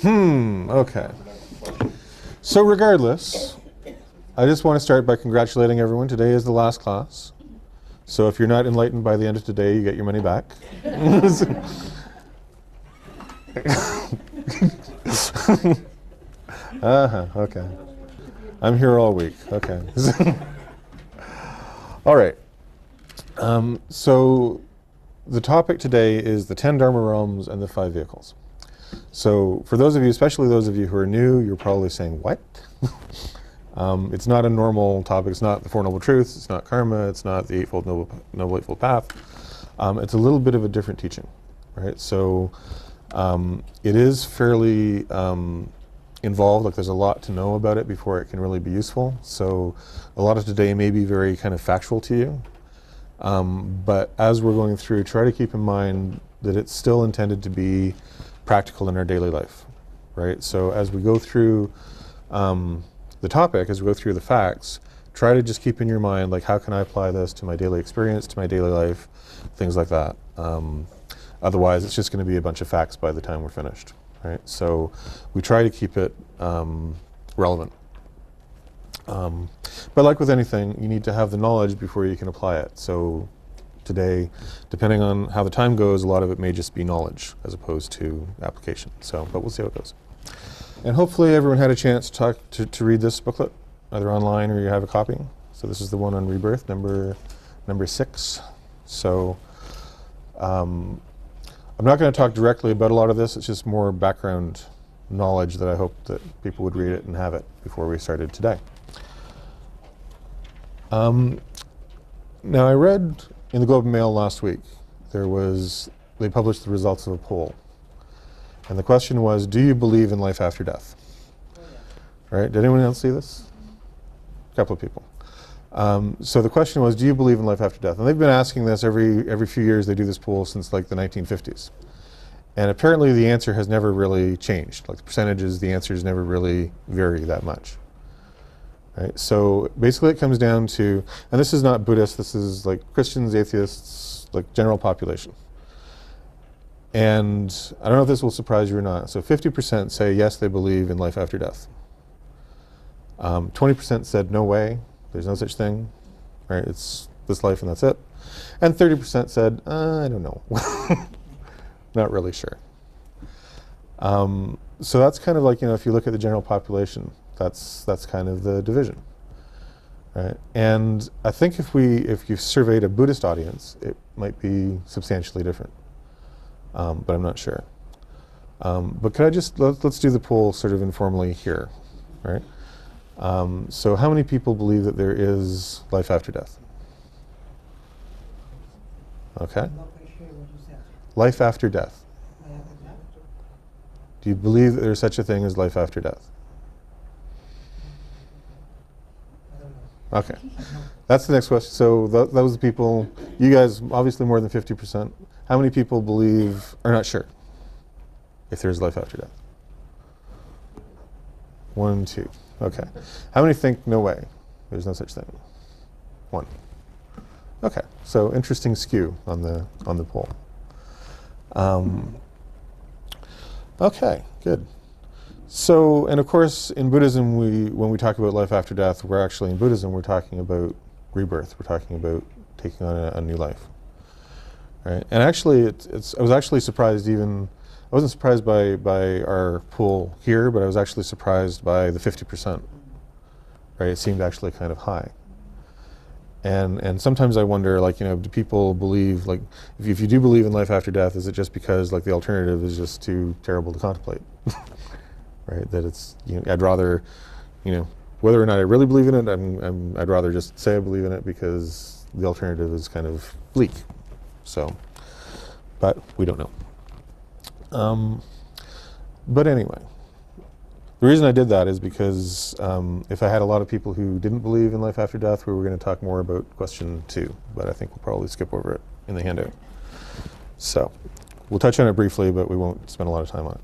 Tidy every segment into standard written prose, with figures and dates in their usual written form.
Okay. So regardless, I just want to start by congratulating everyone. Today is the last class. So if you're not enlightened by the end of today, you get your money back. Okay. I'm here all week. Okay. All right. So the topic today is the 10 Dharma realms and the 5 vehicles. So for those of you, especially those of you who are new, you're probably saying, what? It's not a normal topic. It's not the Four Noble Truths. It's not karma. It's not the Noble Eightfold Path. It's a little bit of a different teaching, right? So it is fairly involved. Like there's a lot to know about it before it can really be useful. So a lot of today may be very kind of factual to you. But as we're going through, try to keep in mind that it's still intended to be practical in our daily life, right? So as we go through the topic, as we go through the facts, try to just keep in your mind, like, how can I apply this to my daily experience, to my daily life, things like that. Otherwise, it's just going to be a bunch of facts by the time we're finished, right? So we try to keep it relevant. But like with anything, you need to have the knowledge before you can apply it. So today, depending on how the time goes, a lot of it may just be knowledge as opposed to application. So, but we'll see how it goes. And hopefully everyone had a chance to read this booklet, either online or you have a copy. So this is the one on rebirth, number 6. So I'm not going to talk directly about a lot of this. It's just more background knowledge that I hope that people would read it and have it before we started today. Now I read in the Globe and Mail last week, they published the results of a poll. And the question was, do you believe in life after death? Right? Did anyone else see this? A couple of people. So the question was, do you believe in life after death? And they've been asking this every few years. They do this poll since like the 1950s. And apparently the answer has never really changed. Like the percentages, the answers never really vary that much. Right? So basically it comes down to, and this is not Buddhist, this is like Christians, atheists, like general population. And I don't know if this will surprise you or not. So 50% say yes, they believe in life after death. 20% said no way, there's no such thing. Right? It's this life and that's it. And 30% said, I don't know. Not really sure. So that's kind of like, if you look at the general population, that's kind of the division, right? And I think if you surveyed a Buddhist audience, it might be substantially different, but I'm not sure. But could I just let's do the poll sort of informally here, right? So how many people believe that there is life after death? Okay. Life after death. Do you believe that there's such a thing as life after death? Okay, that's the next question. So those are the people, you guys, obviously more than 50%. How many people are not sure if there's life after death? 1, 2, okay. How many think no way, there's no such thing? 1. Okay, so interesting skew on the poll. Okay, good. So, and of course, in Buddhism, when we talk about life after death, we're talking about rebirth. We're talking about taking on a new life, right? And actually, I was actually surprised. I wasn't surprised by our poll here, but I was actually surprised by the 50%. Right? It seemed actually kind of high. And sometimes I wonder, like, do people believe, like, if you do believe in life after death, is it just because, like, the alternative is just too terrible to contemplate? Right? That it's, I'd rather, whether or not I really believe in it, I'd rather just say I believe in it because the alternative is kind of bleak. So, but we don't know. But anyway, the reason I did that is because if I had a lot of people who didn't believe in life after death, we were going to talk more about question 2, but I think we'll probably skip over it in the handout. So we'll touch on it briefly, but we won't spend a lot of time on it.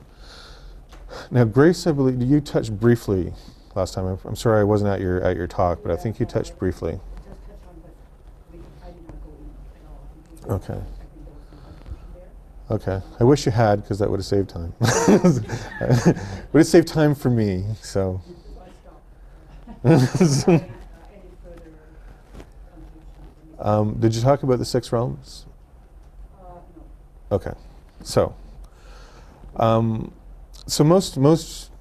Now, Grace, I believe you touched briefly last time. I'm sorry I wasn't at your talk, but I think you touched briefly. Okay. Okay. I wish you had, because that would have saved time. Would have saved time for me. So. Did you talk about the 6 realms? No. Okay. So. So most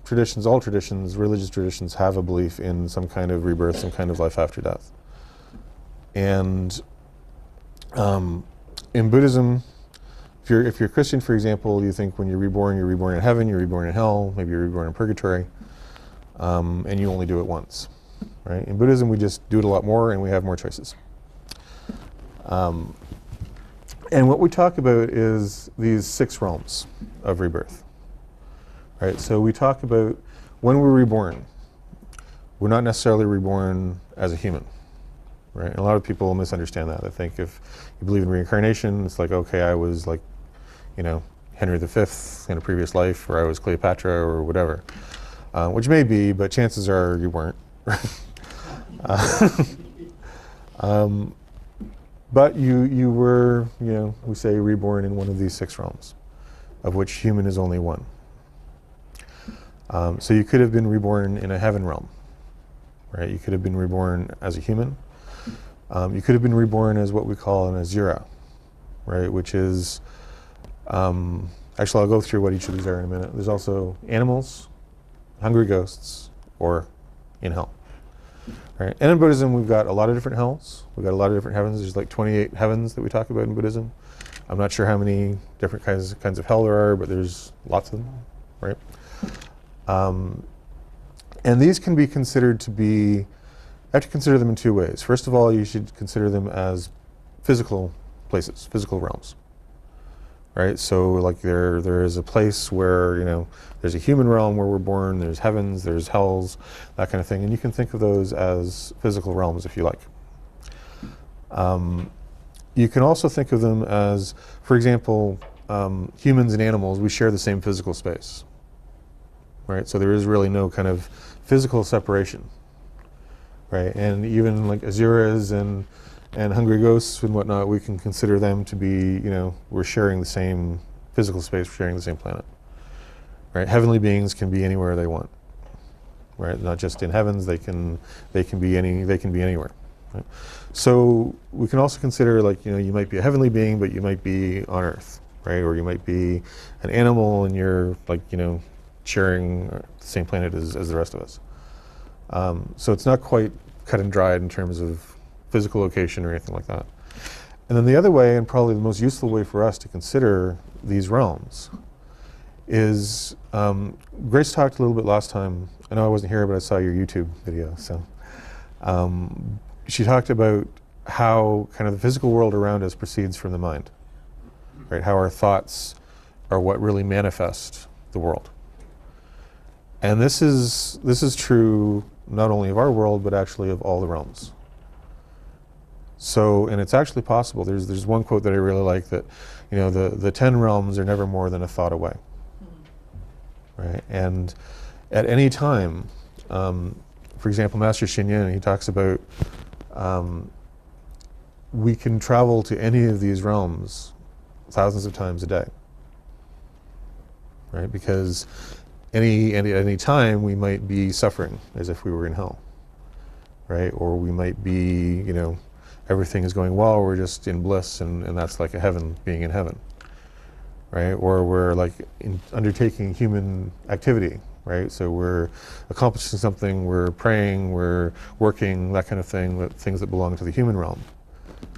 traditions, all traditions, religious traditions, have a belief in some kind of rebirth, some kind of life after death. And in Buddhism, if you're Christian, for example, you think when you're reborn in heaven, you're reborn in hell, maybe you're reborn in purgatory, and you only do it once. Right? In Buddhism, we just do it a lot more, and we have more choices. And what we talk about is these 6 realms of rebirth. Right? So we talk about when we're reborn, we're not necessarily reborn as a human. Right? And a lot of people misunderstand that. They think if you believe in reincarnation, it's like, okay, I was like, Henry V in a previous life, or I was Cleopatra, or whatever. Which may be, but chances are you weren't. But you were, we say reborn in one of these 6 realms, of which human is only one. So you could have been reborn in a heaven realm, right? You could have been reborn as a human. You could have been reborn as what we call an Asura, right? Which is, actually I'll go through what each of these are in a minute. There's also animals, hungry ghosts, or in hell. Right? And in Buddhism, we've got a lot of different hells. We've got a lot of different heavens. There's like 28 heavens that we talk about in Buddhism. I'm not sure how many different kinds of hell there are, but there's lots of them, right? And these can be considered to be, you have to consider them in 2 ways. First of all, you should consider them as physical places, physical realms. Right? So like there is a place where, there's a human realm where we're born, there's heavens, there's hells, that kind of thing. And you can think of those as physical realms if you like. You can also think of them as, for example, humans and animals, we share the same physical space. Right? So there is really no kind of physical separation. Right? And even like Asuras and hungry ghosts and whatnot, we can consider them to be, we're sharing the same physical space, we're sharing the same planet. Right? Heavenly beings can be anywhere they want. Right? Not just in heavens, they can be anywhere. Right? So we can also consider, like, you might be a heavenly being, but you might be on Earth, right? Or you might be an animal and you're like, sharing the same planet as the rest of us. So it's not quite cut and dried in terms of physical location or anything like that. And then the other way, and probably the most useful way for us to consider these realms, is Grace talked a little bit last time. I know I wasn't here, but I saw your YouTube video. So she talked about how kind of the physical world around us proceeds from the mind, right? How our thoughts are what really manifest the world. And this is true not only of our world, but actually of all the realms. So, and it's actually possible. There's one quote that I really like that, the 10 realms are never more than a thought away. Right? And at any time, for example, Master Xinyan, he talks about we can travel to any of these realms thousands of times a day. Right? Because any time we might be suffering as if we were in hell. Right? Or we might be, everything is going well, we're just in bliss, and that's like a heaven, being in heaven, right? Or we're like undertaking human activity, right? So we're accomplishing something, we're praying, we're working, that kind of thing, things that belong to the human realm,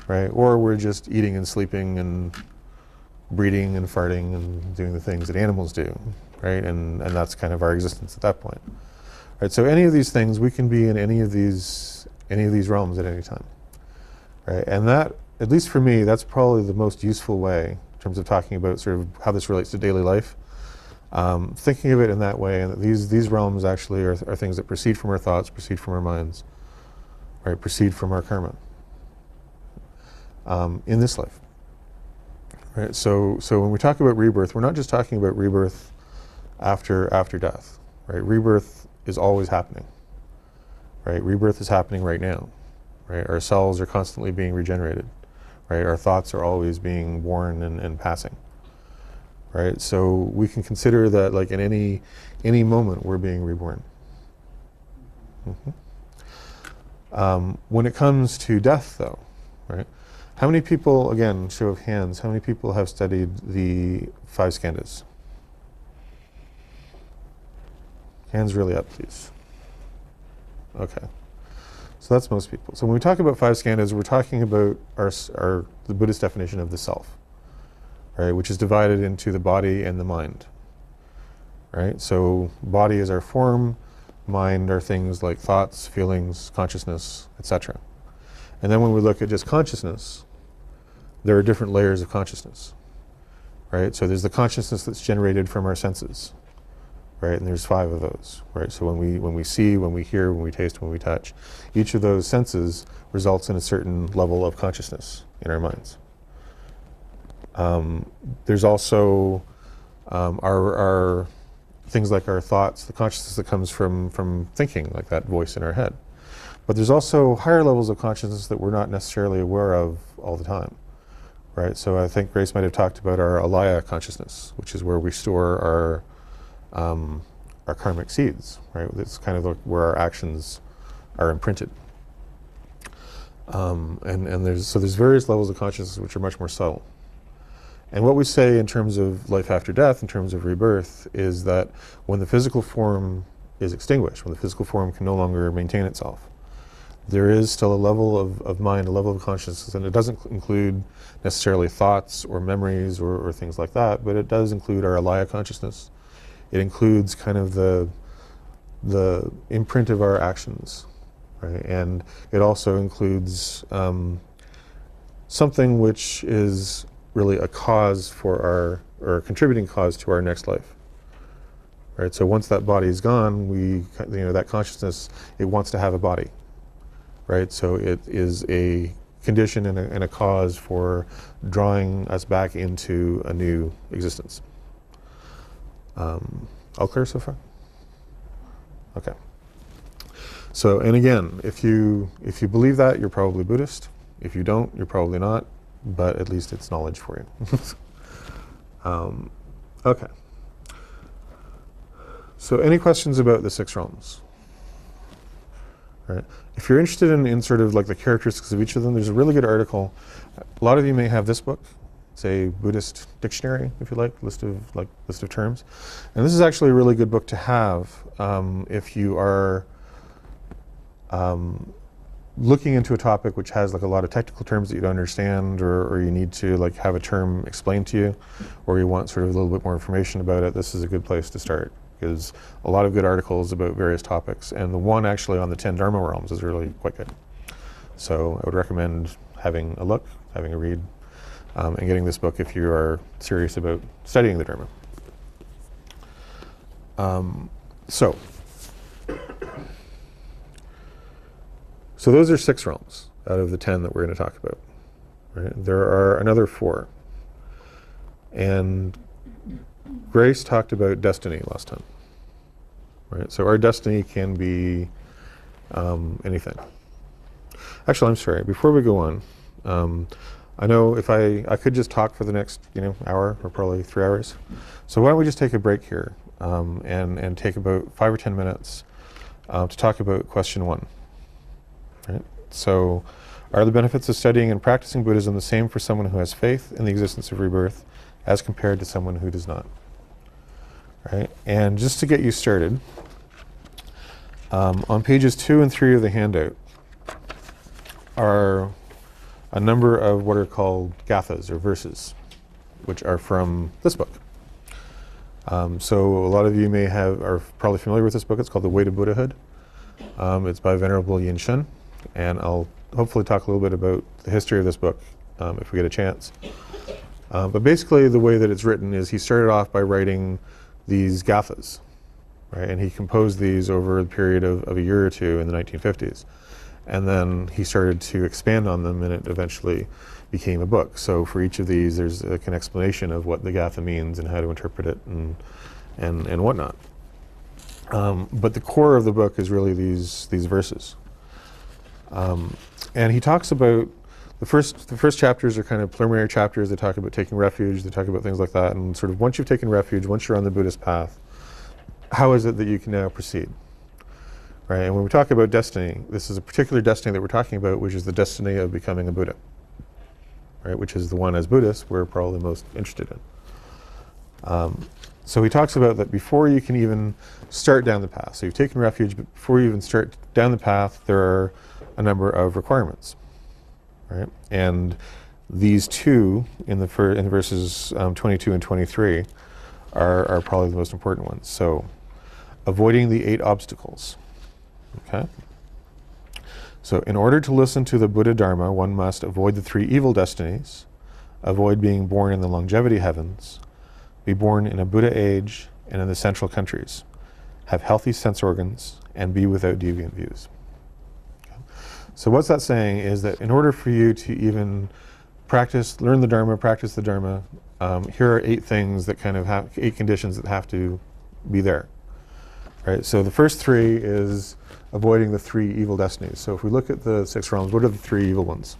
right? Or we're just eating and sleeping and breeding and farting and doing the things that animals do, right? And that's kind of our existence at that point, right? So any of these things, we can be in any of these realms at any time. Right? And that, at least for me, that's probably the most useful way in terms of talking about sort of how this relates to daily life. Thinking of it in that way, and that these realms actually are things that proceed from our thoughts, proceed from our minds, right? Proceed from our karma in this life. Right? So when we talk about rebirth, we're not just talking about rebirth after death. Right? Rebirth is always happening. Right? Rebirth is happening right now. Right? Our cells are constantly being regenerated. Right? Our thoughts are always being born and passing. right? So we can consider that like in any moment we're being reborn. When it comes to death, though, right? How many people, again, show of hands, how many people have studied the 5 skandhas? Hands really up, please. Okay. So that's most people. So when we talk about 5 skandhas, we're talking about the Buddhist definition of the self, right? Which is divided into the body and the mind, right? So body is our form, mind are things like thoughts, feelings, consciousness, etc. And then when we look at just consciousness, there are different layers of consciousness, right? So there's the consciousness that's generated from our senses, right? And there's 5 of those, right? So when we see, when we hear, when we taste, when we touch, each of those senses results in a certain level of consciousness in our minds. There's also our things like our thoughts, the consciousness that comes from thinking, like that voice in our head. But there's also higher levels of consciousness that we're not necessarily aware of all the time, right? So I think Grace might have talked about our alaya consciousness, which is where we store our karmic seeds, right? It's kind of like where our actions are imprinted. And there's various levels of consciousness which are much more subtle. And what we say in terms of life after death, in terms of rebirth, is that when the physical form is extinguished, when the physical form can no longer maintain itself, there is still a level of mind, a level of consciousness, and it doesn't include necessarily thoughts or memories or things like that, but it does include our alaya consciousness. It includes kind of the imprint of our actions, right? And it also includes something which is really a cause or a contributing cause to our next life, right? So once that body is gone, that consciousness, it wants to have a body, right? So it is a condition and a cause for drawing us back into a new existence. All clear so far? Okay. So, and again, if you believe that, you're probably Buddhist. If you don't, you're probably not, but at least it's knowledge for you. Okay. So any questions about the 6 realms? Right. If you're interested in sort of like the characteristics of each of them, there's a really good article. A lot of you may have this book. It's a Buddhist dictionary, if you like, list of terms. And this is actually a really good book to have if you are looking into a topic which has like a lot of technical terms that you don't understand, or you need to like have a term explained to you, or you want sort of a little bit more information about it. This is a good place to start, because a lot of good articles about various topics, and the one actually on the 10 Dharma realms is really quite good. So I would recommend having a look, having a read, and getting this book if you are serious about studying the Dharma. So those are 6 realms out of the 10 that we're going to talk about. Right? There are another 4. And Grace talked about destiny last time. Right? So our destiny can be anything. Actually, I'm sorry. Before we go on, I know if I could just talk for the next hour or probably 3 hours. So why don't we just take a break here and take about 5 or 10 minutes to talk about question 1. Right? So, are the benefits of studying and practicing Buddhism the same for someone who has faith in the existence of rebirth as compared to someone who does not? Right? And just to get you started, on pages 2 and 3 of the handout are a number of what are called gathas, or verses, which are from this book. So a lot of you are probably familiar with this book. It's called The Way to Buddhahood. It's by Venerable Yin Shun. And I'll hopefully talk a little bit about the history of this book if we get a chance. But basically the way that it's written is he started off by writing these gathas, right? And he composed these over a period of a year or two in the 1950s. And then he started to expand on them, and it eventually became a book. So for each of these, there's like an explanation of what the gatha means and how to interpret it and whatnot. But the core of the book is really these verses. And he talks about the first chapters are kind of preliminary chapters. They talk about taking refuge. They talk about things like that. And sort of once you've taken refuge, once you're on the Buddhist path, how is it that you can now proceed? Right? And when we talk about destiny, this is a particular destiny that we're talking about, which is the destiny of becoming a Buddha. Right? Which is the one, as Buddhists, we're probably most interested in. So he talks about that before you can even start down the path. So you've taken refuge, but before you even start down the path, there are a number of requirements. Right? And these two in the verses 22 and 23 are probably the most important ones. So avoiding the 8 obstacles. Okay? So in order to listen to the Buddha Dharma, one must avoid the 3 evil destinies, avoid being born in the longevity heavens, be born in a Buddha age and in the central countries, have healthy sense organs, and be without deviant views. Okay. So what's that saying is that in order for you to even learn the Dharma, practice the Dharma, here are 8 things that kind of have 8 conditions that have to be there. Right? So the first 3 is avoiding the 3 evil destinies. So if we look at the 6 realms, what are the 3 evil ones,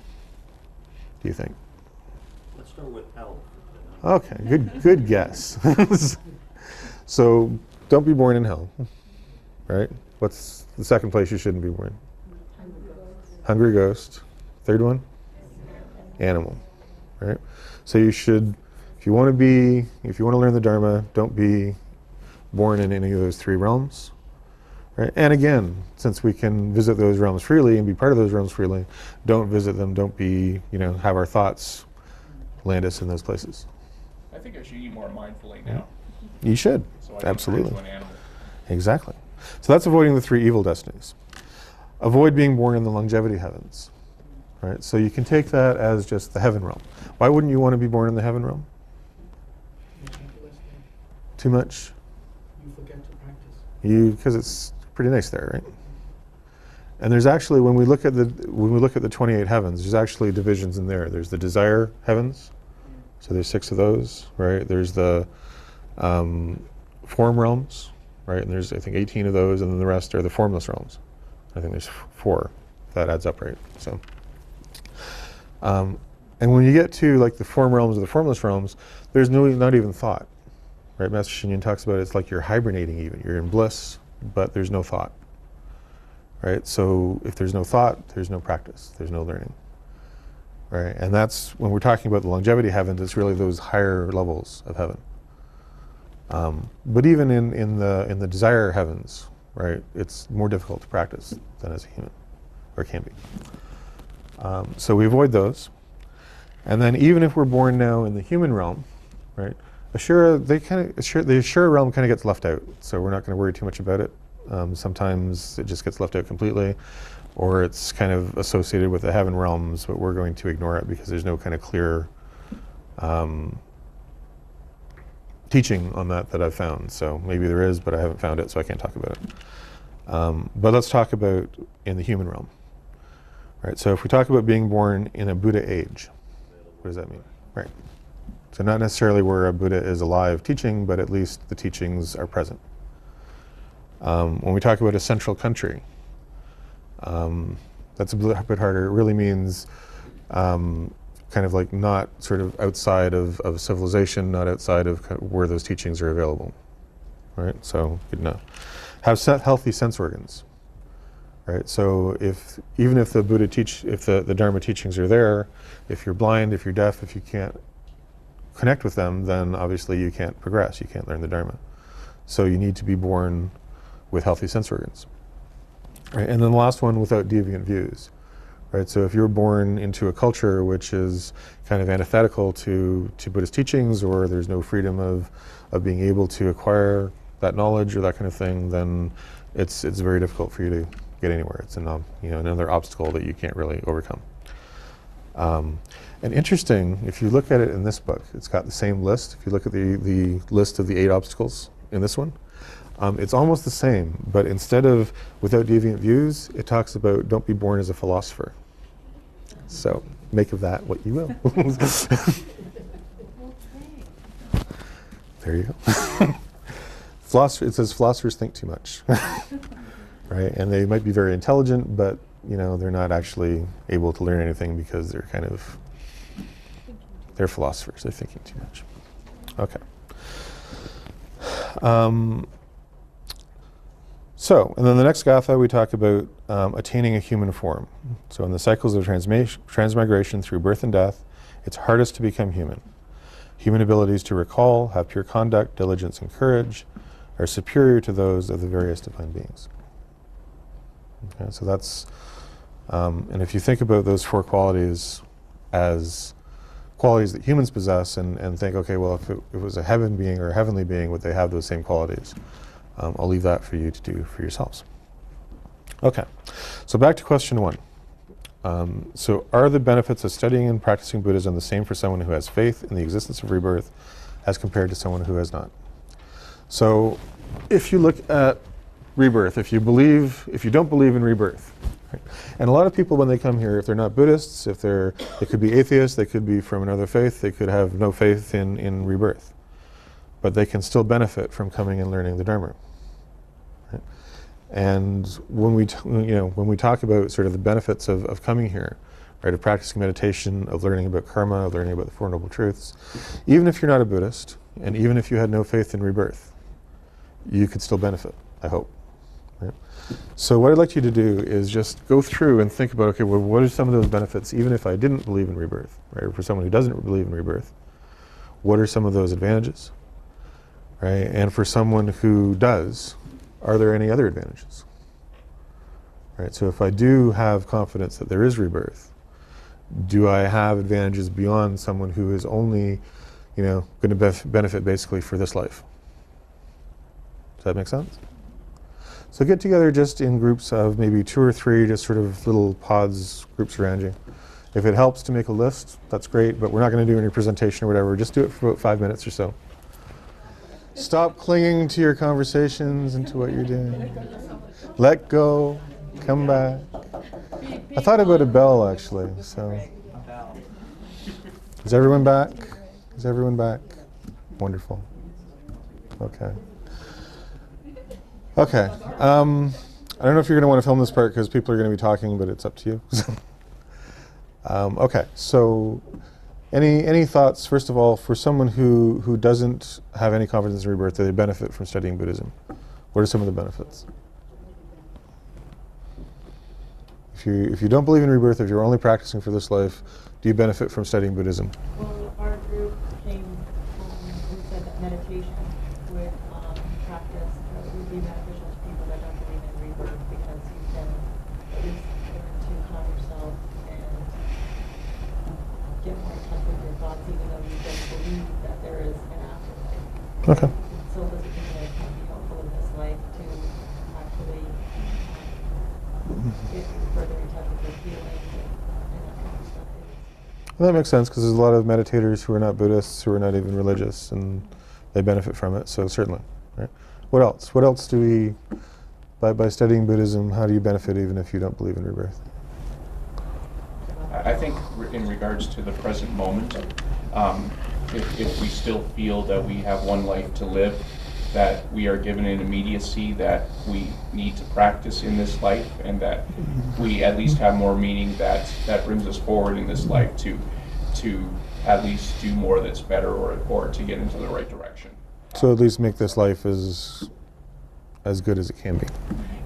do you think? Let's start with hell. Okay, good guess. So don't be born in hell, right? What's the second place you shouldn't be born? Hungry ghost. Third one? Animal, right? So you should, if you want to learn the Dharma, don't be born in any of those 3 realms. Right? And again, since we can visit those realms freely and be part of those realms freely, don't visit them, don't be, have our thoughts land us in those places. I think I should eat more mindfully now. You should, So I can absolutely. turn into an animal. Exactly. So that's avoiding the 3 evil destinies. Avoid being born in the longevity heavens. Right? So you can take that as just the heaven realm. Why wouldn't you want to be born in the heaven realm? Too much? You forget to practice. Because it's pretty nice there, right? And there's actually, when we look at the 28 heavens, there's actually divisions in there. There's the desire heavens, so there's 6 of those, right? There's the form realms, right? And there's, I think, 18 of those, and then the rest are the formless realms. I think there's 4, if that adds up right. So, and when you get to like the form realms or the formless realms, there's not even thought, right? Master Shinyan talks about it's like you're hibernating even. You're in bliss, but there's no thought. Right? So if there's no thought, there's no practice, there's no learning. Right? And that's, when we're talking about the longevity heavens, it's really those higher levels of heaven. But even in the desire heavens, right, it's more difficult to practice than as a human, or can be. So we avoid those. And then even if we're born now in the human realm, right, the Ashura realm kind of gets left out, so we're not going to worry too much about it. Sometimes it just gets left out completely, or it's kind of associated with the heaven realms, but we're going to ignore it because there's no kind of clear teaching on that I've found. So maybe there is, but I haven't found it, so I can't talk about it. But let's talk about in the human realm. Right, so if we talk about being born in a Buddha age, what does that mean? Right. So not necessarily where a Buddha is alive teaching, but at least the teachings are present. When we talk about a central country, that's a bit harder. It really means kind of like not sort of outside of civilization, not outside of where those teachings are available. Right? So good to know. Have healthy sense organs. Right? So even if the Buddha if the Dharma teachings are there, if you're blind, if you're deaf, if you can't connect with them, then obviously you can't progress, you can't learn the Dharma. So you need to be born with healthy sense organs. Right? And then the last one, without deviant views. Right? So if you're born into a culture which is kind of antithetical to Buddhist teachings, or there's no freedom of being able to acquire that knowledge or that kind of thing, then it's very difficult for you to get anywhere. It's another obstacle that you can't really overcome. And interesting, if you look at it in this book, it's got the same list. If you look at the list of the 8 obstacles in this one, it's almost the same, but instead of without deviant views, it talks about don't be born as a philosopher. So make of that what you will. There you go. It says philosophers think too much. Right? And they might be very intelligent, but they're not actually able to learn anything because they're philosophers. They're thinking too much. Okay. And then the next gatha, we talk about attaining a human form. So in the cycles of transmigration through birth and death, it's hardest to become human. Human abilities to recall, have pure conduct, diligence, and courage are superior to those of the various divine beings. Okay, so that's, and if you think about those four qualities as qualities that humans possess and think, okay, well, if it was a heaven being or a heavenly being, would they have those same qualities? I'll leave that for you to do for yourselves. Okay, so back to question 1. So are the benefits of studying and practicing Buddhism the same for someone who has faith in the existence of rebirth as compared to someone who has not? So if you look at rebirth, if you don't believe in rebirth, right? And a lot of people when they come here, if they're not Buddhists, they could be atheists, they could be from another faith, they could have no faith in rebirth, but they can still benefit from coming and learning the Dharma. Right? And when we talk about sort of the benefits of coming here, right, of practicing meditation, of learning about karma, of learning about the Four Noble Truths, even if you're not a Buddhist, and even if you had no faith in rebirth, you could still benefit, I hope. Right? So what I'd like you to do is just go through and think about, okay, well, what are some of those benefits, even if I didn't believe in rebirth, right? Or for someone who doesn't believe in rebirth, what are some of those advantages, right? And for someone who does, are there any other advantages? Right, so if I do have confidence that there is rebirth, do I have advantages beyond someone who is only, going to benefit basically for this life? Does that make sense? So get together just in groups of maybe 2 or 3, just sort of little pods, groups around you. If it helps to make a list, that's great, but we're not going to do any presentation or whatever. Just do it for about 5 minutes or so. Stop clinging to your conversations and to what you're doing. Let go. Come back. I thought about a bell, actually. So, is everyone back? Is everyone back? Wonderful. Okay. Okay. I don't know if you're going to want to film this part because people are going to be talking, but it's up to you. Okay. So, any thoughts? First of all, for someone who doesn't have any confidence in rebirth, do they benefit from studying Buddhism? What are some of the benefits? If you don't believe in rebirth, if you're only practicing for this life, do you benefit from studying Buddhism? Well, our group came and said that meditation with practice would be beneficial to people that don't believe in rebirth because you can at least learn to calm yourself and get more in touch with your thoughts, even though you don't believe that there is an afterlife. Okay. So those are things that can be helpful in this life to actually get further in touch with your feelings and that kind of stuff. Well, that makes sense because there's a lot of meditators who are not Buddhists, who are not even religious, and they benefit from it. So certainly, right? What else? What else do we, by studying Buddhism, how do you benefit even if you don't believe in rebirth? I think in regards to the present moment, if we still feel that we have one life to live, that we are given an immediacy that we need to practice in this life, and that we at least have more meaning that brings us forward in this life to at least do more that's better or to get into the right direction. So at least make this life as good as it can be.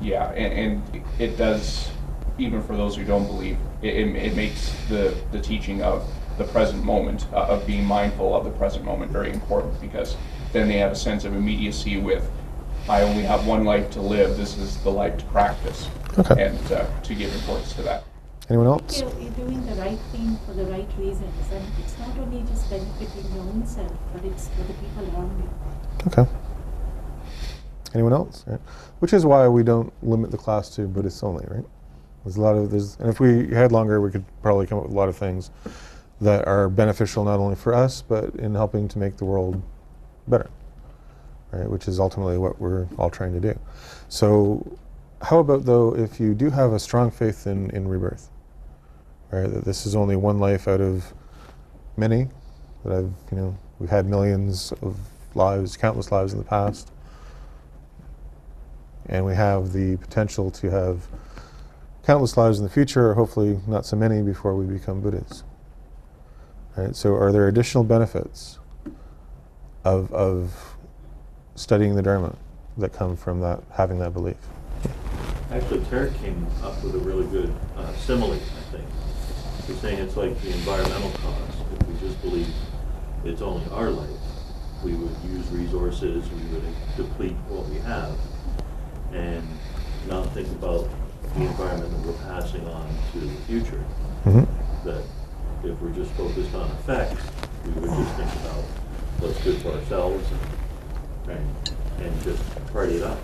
Yeah, and it does, even for those who don't believe, it makes the teaching of the present moment, of being mindful of the present moment, very important, because then they have a sense of immediacy with, I only have one life to live, this is the life to practice, Okay. and to give importance to that. Anyone else? You're doing the right thing for the right reasons, and it's not only just benefiting your own self, but it's for the people around you. Okay. Anyone else? Right. Which is why we don't limit the class to Buddhists only, right? And if we had longer, we could probably come up with a lot of things that are beneficial not only for us, but in helping to make the world better, right? Which is ultimately what we're all trying to do. So how about though if you do have a strong faith in rebirth, right? That this is only one life out of many, that we've had millions of lives, countless lives in the past, and we have the potential to have countless lives in the future, or hopefully not so many before we become Buddhas. Right? So are there additional benefits of studying the Dharma that come from that, having that belief? Actually, Tarek came up with a really good simile, I think. He's saying it's like the environmental cost. If we just believe it's only our life, we would use resources, we would deplete what we have, and not think about the environment that we're passing on to the future. Mm-hmm. That if we're just focused on effects, we would just think about what's good for ourselves and just party it up.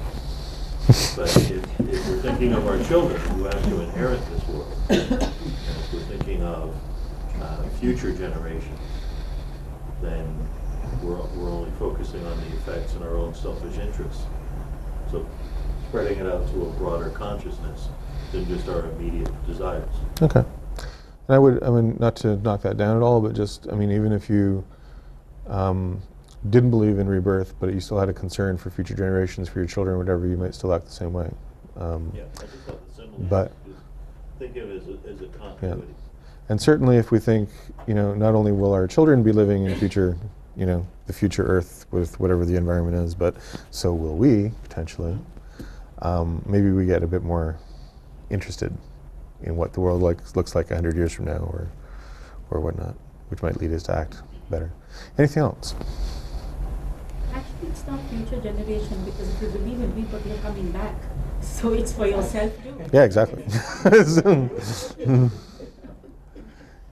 But if we're thinking of our children who have to inherit this world, and if we're thinking of future generations, then we're only focusing on the effects and our own selfish interests. So spreading it out to a broader consciousness than just our immediate desires. Okay. And I mean, not to knock that down at all, but just, I mean, even if you didn't believe in rebirth, but you still had a concern for future generations, for your children, whatever, you might still act the same way. Yeah, I just thought the simile, But just think of it as a continuity. yeah. And certainly if we think, not only will our children be living in future, the future Earth with whatever the environment is, but so will we, potentially. Maybe we get a bit more interested in what the world looks like 100 years from now, or whatnot, which might lead us to act better. Anything else? Actually, it's not future generation, because if you believe in rebirth, you're coming back. So it's for yourself too. Yeah, exactly.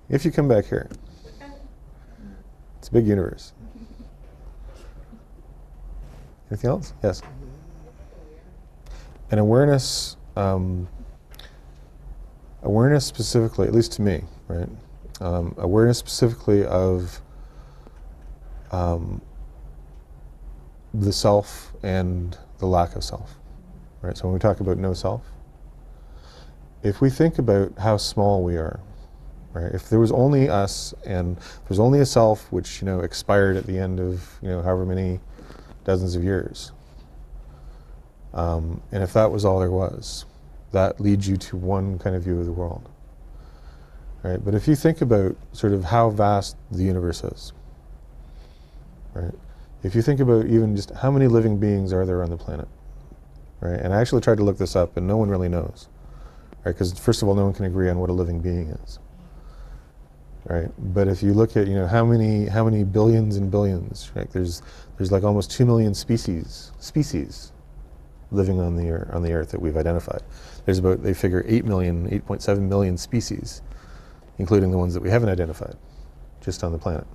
If you come back here, it's a big universe. Anything else? Yes. And awareness specifically, at least to me, right? Awareness specifically of the self and the lack of self, right? So when we talk about no self, if we think about how small we are, right? If there was only us and there's only a self which expired at the end of however many dozens of years, and if that was all there was, that leads you to one kind of view of the world, right? But if you think about sort of how vast the universe is, right? If you think about even just how many living beings are there on the planet, right? And I actually tried to look this up, and no one really knows, right? Because first of all, no one can agree on what a living being is, right? But if you look at how many billions and billions, right? There's like almost 2 million species living on the Earth that we've identified. There's about, they figure 8.7 million species, including the ones that we haven't identified, just on the planet,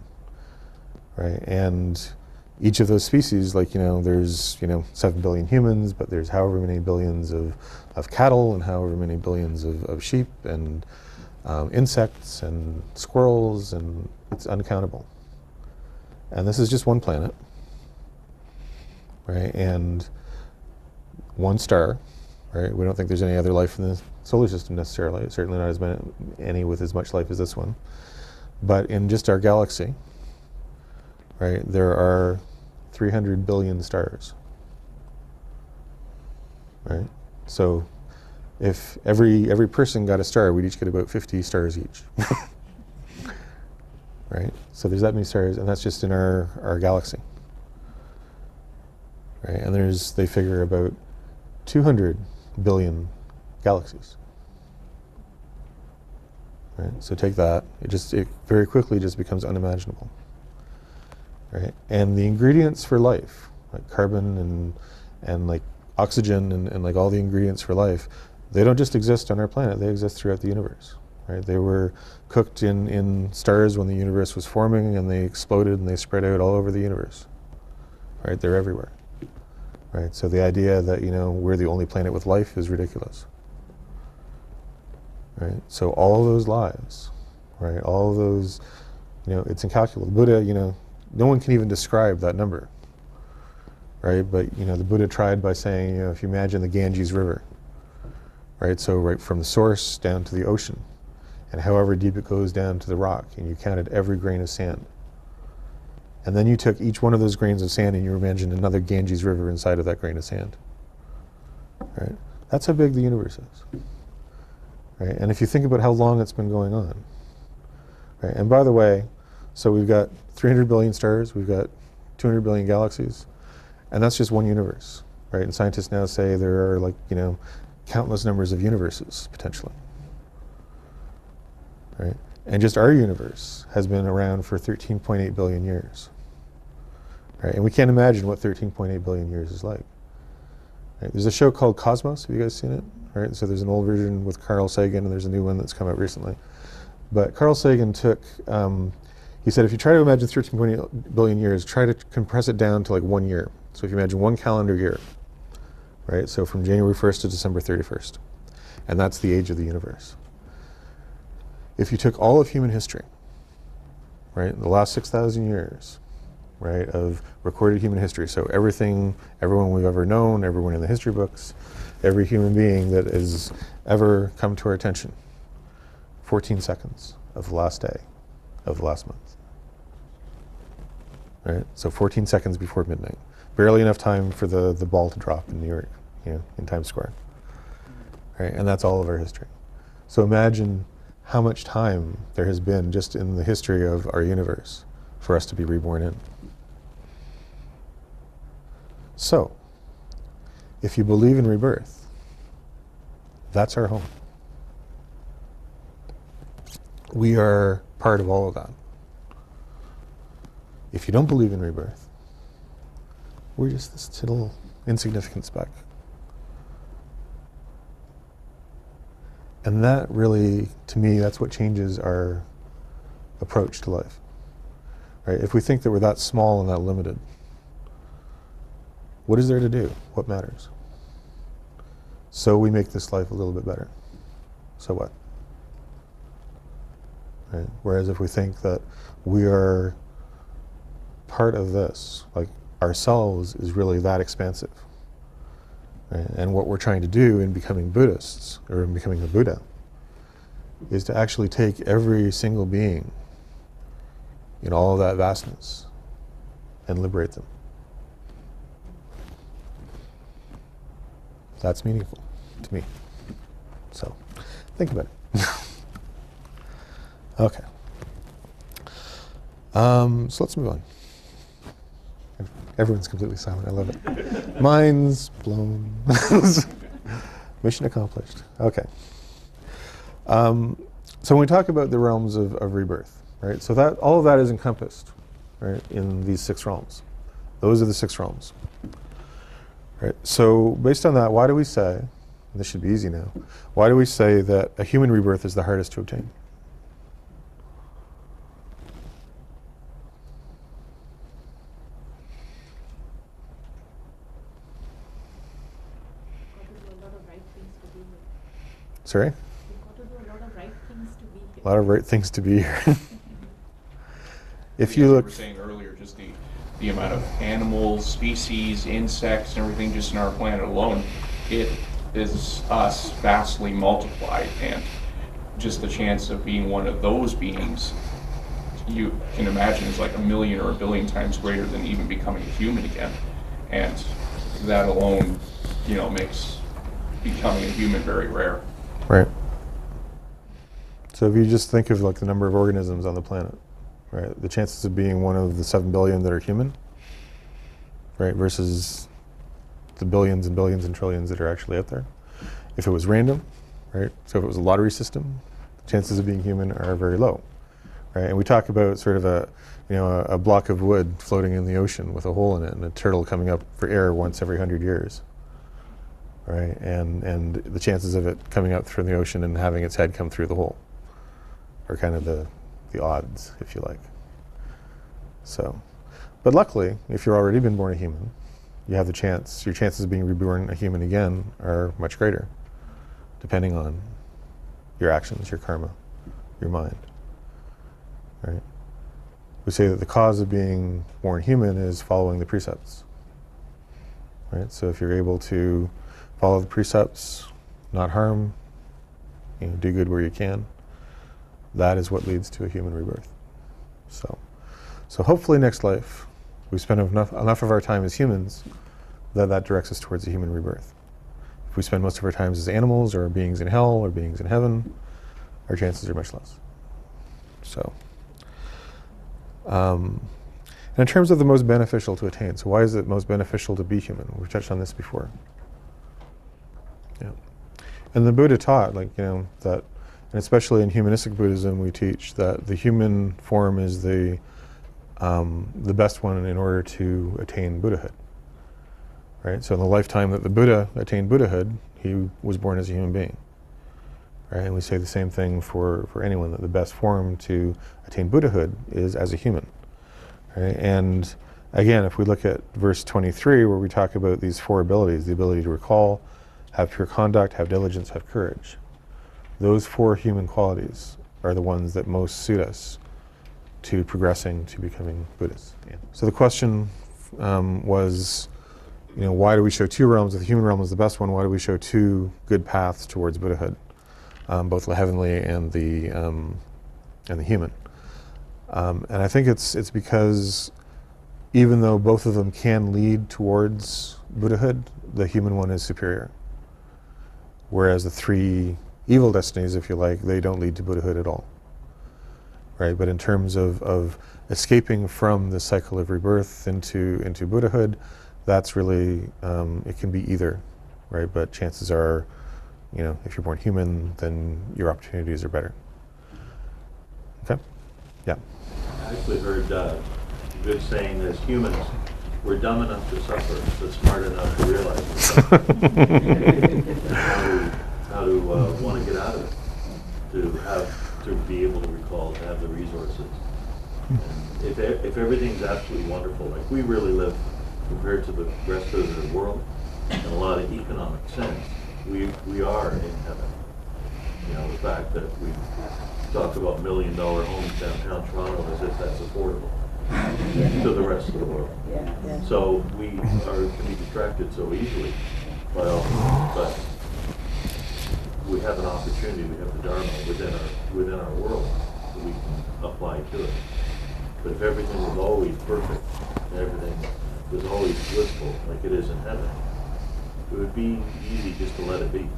right? And each of those species, there's 7 billion humans, but there's however many billions of cattle and however many billions of sheep and insects and squirrels, and it's uncountable. And this is just one planet, right? And one star, right? We don't think there's any other life in the solar system necessarily. Certainly not any with as much life as this one. But in just our galaxy, right, there are 300 billion stars, right? So if every person got a star, we'd each get about 50 stars each, right? So there's that many stars, and that's just in our galaxy, right? And they figure about 200 billion galaxies, right? So take that, it very quickly just becomes unimaginable, right? And the ingredients for life, like carbon and like oxygen and like all the ingredients for life, they don't just exist on our planet, they exist throughout the universe, right? They were cooked in stars when the universe was forming, and they exploded and they spread out all over the universe, right? They're everywhere, right? So the idea that, we're the only planet with life is ridiculous, right? So all of those lives, right? All of those, it's incalculable. Buddha, no one can even describe that number, right? But, the Buddha tried by saying, if you imagine the Ganges River, right? So right from the source down to the ocean, and however deep it goes down to the rock, and you counted every grain of sand. And then you took each one of those grains of sand and you imagined another Ganges River inside of that grain of sand, right? That's how big the universe is, right? And if you think about how long it's been going on, right? And by the way, so we've got 300 billion stars, we've got 200 billion galaxies, and that's just one universe, right? And scientists now say there are, like, you know, countless numbers of universes potentially, right? And just our universe has been around for 13.8 billion years, right? And we can't imagine what 13.8 billion years is like. Right? There's a show called Cosmos. Have you guys seen it? Right? So there's an old version with Carl Sagan, and there's a new one that's come out recently. But Carl Sagan took, he said, if you try to imagine 13.8 billion years, try to compress it down to like 1 year. So if you imagine 1 calendar year, right? So from January 1st to December 31st. And that's the age of the universe. If you took all of human history, right, the last 6,000 years, right, of recorded human history, so everything, everyone we've ever known, everyone in the history books, every human being that has ever come to our attention, 14 seconds of the last day of the last month. Right? So 14 seconds before midnight. Barely enough time for the ball to drop in New York, you know, in Times Square. Right? And that's all of our history. So imagine how much time there has been just in the history of our universe for us to be reborn in. So, if you believe in rebirth, that's our home. We are part of all of that. If you don't believe in rebirth, we're just this little insignificant speck. And that really, to me, that's what changes our approach to life. Right? If we think that we're that small and that limited, what is there to do? What matters? So we make this life a little bit better. So what? Right? Whereas if we think that we are part of this, like ourselves is really that expansive. Right? And what we're trying to do in becoming Buddhists, or in becoming a Buddha, is to actually take every single being in all of that vastness and liberate them. That's meaningful to me. So, think about it. Okay. So let's move on. Everyone's completely silent. I love it. Mind's blown. Mission accomplished. Okay. So when we talk about the realms of rebirth, right? So that all of that is encompassed, right, in these 6 realms. Those are the 6 realms. Right? So based on that, why do we say, and this should be easy now, why do we say that a human rebirth is the hardest to obtain? Sorry? You've got to do a lot of right things to be here. A lot of right things to be here. If you As look, we were saying earlier, just the amount of animals, species, insects, and everything just in our planet alone, it is us vastly multiplied, and just the chance of being one of those beings, you can imagine, is like 1,000,000 or 1,000,000,000 times greater than even becoming a human again. And that alone, you know, makes becoming a human very rare. right. So if you just think of like the number of organisms on the planet, right, the chances of being one of the 7 billion that are human, right, versus the billions and billions and trillions that are actually out there. If it was random, right, so if it was a lottery system, the chances of being human are very low, right? And we talk about sort of a block of wood floating in the ocean with a hole in it and a turtle coming up for air once every 100 years. Right, and the chances of it coming up through the ocean and having its head come through the hole are kind of the odds, if you like. So, but luckily, if you've already been born a human, you have the chance. Your chances of being reborn a human again are much greater, depending on your actions, your karma, your mind. Right? We say that the cause of being born human is following the precepts. Right? So if you're able to follow the precepts, not harm, you know, do good where you can, that is what leads to a human rebirth. So hopefully next life, we spend enough of our time as humans that directs us towards a human rebirth. If If we spend most of our times as animals or beings in hell or beings in heaven, our chances are much less. So, and in terms of the most beneficial to attain, so why is it most beneficial to be human? We've touched on this before. Yeah. And the Buddha taught, like, that, and especially in humanistic Buddhism, we teach that the human form is the best one in order to attain Buddhahood. Right? So in the lifetime that the Buddha attained Buddhahood, he was born as a human being. Right? And we say the same thing for anyone, that the best form to attain Buddhahood is as a human. Right? And again, if we look at verse 23, where we talk about these 4 abilities, the ability to recall, have pure conduct, have diligence, have courage. Those 4 human qualities are the ones that most suit us to progressing to becoming Buddhists. Yeah. So the question was, why do we show 2 realms? If the human realm is the best one, why do we show 2 good paths towards Buddhahood, both the heavenly and the human? And I think it's because even though both of them can lead towards Buddhahood, the human one is superior. Whereas the 3 evil destinies, if you like, they don't lead to Buddhahood at all. Right? But in terms of escaping from the cycle of rebirth into Buddhahood, that's really, it can be either, right? But chances are, if you're born human, then your opportunities are better. Okay? Yeah. I actually heard a good saying, as humans, we're dumb enough to suffer, but smart enough to realize we're suffering. how to want to get out of it, to be able to recall, to have the resources. And if everything's absolutely wonderful, like we really live compared to the rest of the world, in a lot of economic sense, we are in heaven. The fact that we talk about $1 million homes downtown Toronto as if that's affordable to the rest of the world. So we can be distracted so easily by all this, but we have an opportunity, we have the Dharma within our world that we can apply to it. But if everything was always perfect, and everything was always blissful, like it is in heaven, it would be easy just to let it be.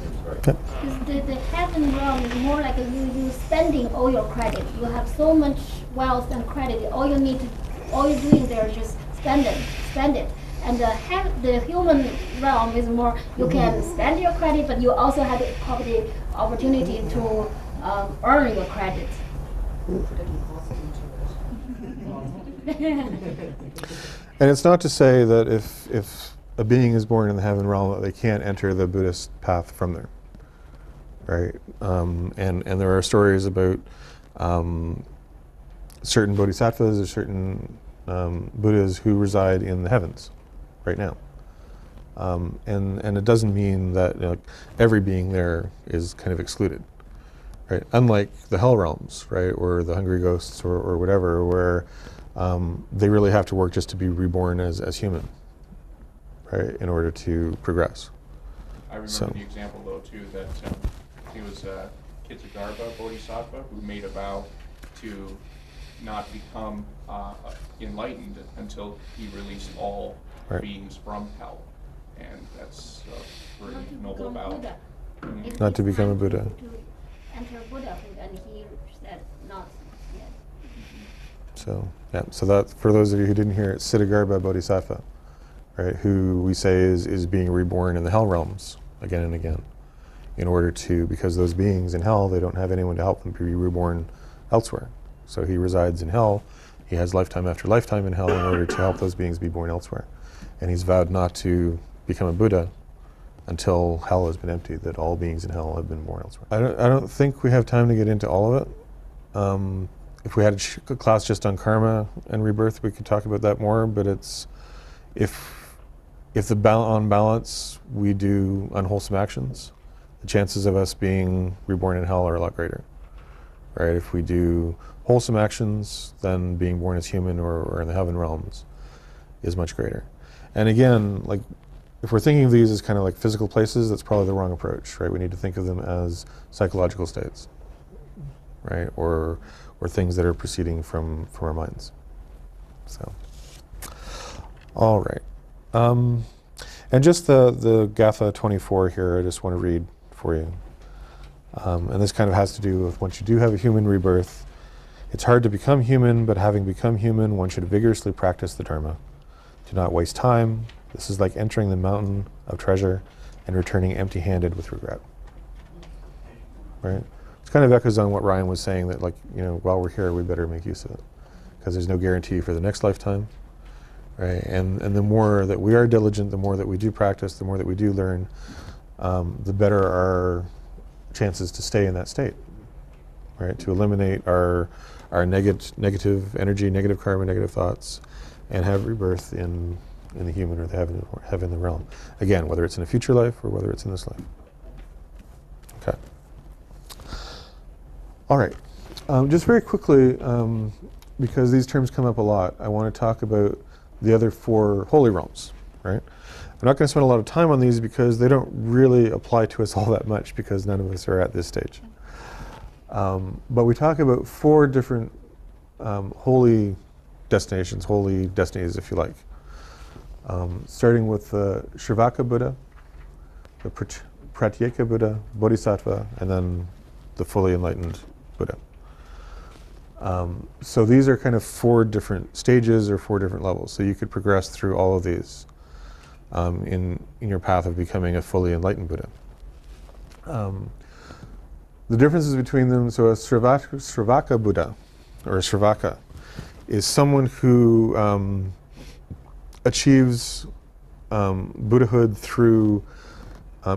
I'm sorry. Because the heaven realm is more like you spending all your credit. You have so much wealth and credit. All you're doing there is just spend it. And the human realm is more, you can spend your credit, but you also have the opportunity to earn your credit. And it's not to say that if a being is born in the heaven realm, that they can't enter the Buddhist path from there, right? And there are stories about certain bodhisattvas or certain Buddhas who reside in the heavens right now. And it doesn't mean that every being there is kind of excluded, right? Unlike the hell realms, right, or the hungry ghosts or whatever, where they really have to work just to be reborn as human, right, in order to progress. I remember the example, though, too, that he was Kitagarbha Bodhisattva who made a vow to not become enlightened until he released all beings from hell. And that's a very noble vow. Not to become a Buddha. To enter Buddhahood, and he said not yet. So that, for those of you who didn't hear it, Siddhagarbha Bodhisattva, right, who we say is being reborn in the hell realms again and again, in order to, because those beings in hell, they don't have anyone to help them be reborn elsewhere. So he resides in hell. He has lifetime after lifetime in hell in order to help those beings be born elsewhere. And he's vowed not to become a Buddha until hell has been emptied, that all beings in hell have been born elsewhere. I don't think we have time to get into all of it. If we had a class just on karma and rebirth, we could talk about that more, but it's, if on balance we do unwholesome actions, the chances of us being reborn in hell are a lot greater, right? If we do wholesome actions, then being born as human or in the heaven realms is much greater. And again, like, if we're thinking of these as kind of like physical places, that's probably the wrong approach, right? We need to think of them as psychological states, right? Or things that are proceeding from our minds. So, all right. And just the Gatha 24 here, I just want to read for you. And this kind of has to do with once you do have a human rebirth, it's hard to become human, but having become human, one should vigorously practice the Dharma. Do not waste time. This is like entering the mountain of treasure and returning empty-handed with regret. Right? It kind of echoes on what Ryan was saying, that like, while we're here, we better make use of it, because there's no guarantee for the next lifetime. Right? And the more that we are diligent, the more that we do practice, the more that we do learn, the better our chances to stay in that state. Right? To eliminate our negative energy, negative karma, negative thoughts, and have rebirth in the human or the heavenly realm. Again, whether it's in a future life or whether it's in this life. Okay. All right. Just very quickly, because these terms come up a lot, I want to talk about the other 4 holy realms. Right? I'm not going to spend a lot of time on these because they don't really apply to us all that much, because none of us are at this stage. But we talk about 4 different holy destinations, holy destinies, if you like. Starting with the Shravaka Buddha, the Pratyeka Buddha, Bodhisattva, and then the fully enlightened Buddha. So these are kind of 4 different stages or 4 different levels. So you could progress through all of these in your path of becoming a fully enlightened Buddha. The differences between them, so a Shravaka Buddha, or a Shravaka, is someone who achieves Buddhahood through